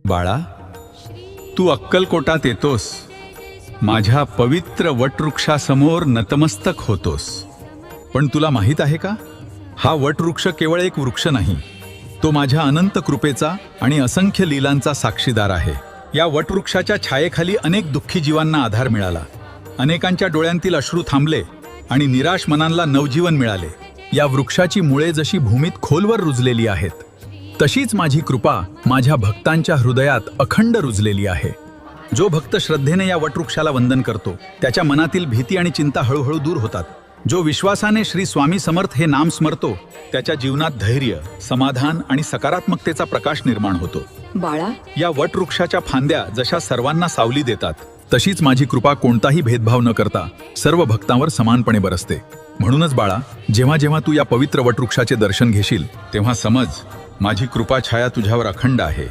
बाळा, तू अक्कलकोटात येतोस, माझ्या पवित्र वटवृक्षासमोर नतमस्तक होतोस. पण तुला माहीत आहे का, हा वटवृक्ष केवळ एक वृक्ष नाही, तो माझ्या अनंत कृपेचा आणि असंख्य लीलांचा साक्षीदार आहे. या वटवृक्षाच्या छायेखाली अनेक दुःखी जीवांना आधार मिळाला, अनेकांच्या डोळ्यांतील अश्रू थांबले आणि निराश मनांना नवजीवन मिळाले. या वृक्षाची मुळे जशी भूमीत खोलवर रुजलेली आहेत, तशीच माझी कृपा माझ्या भक्तांच्या हृदयात अखंड रुजलेली आहे. जो भक्त श्रद्धेने या वटवृक्षाला वंदन करतो, त्याच्या मनातील भीती आणि चिंता हळूहळू दूर होतात. जो विश्वासाने श्री स्वामी समर्थ हे नाम स्मरतो, त्याच्या जीवनात धैर्य, समाधान आणि सकारात्मकतेचा प्रकाश निर्माण होतो. बाळा, या वटवृक्षाच्या फांद्या जशा सर्वांना सावली देतात, तशीच माझी कृपा कोणताही भेदभाव न करता सर्व भक्तांवर समानपणे बरसते. म्हणूनच बाळा, जेव्हा जेव्हा तू या पवित्र वटवृक्षाचे दर्शन घेशील, तेव्हा समज, माझी कृपा छाया तुझ्यावर अखंड आहे.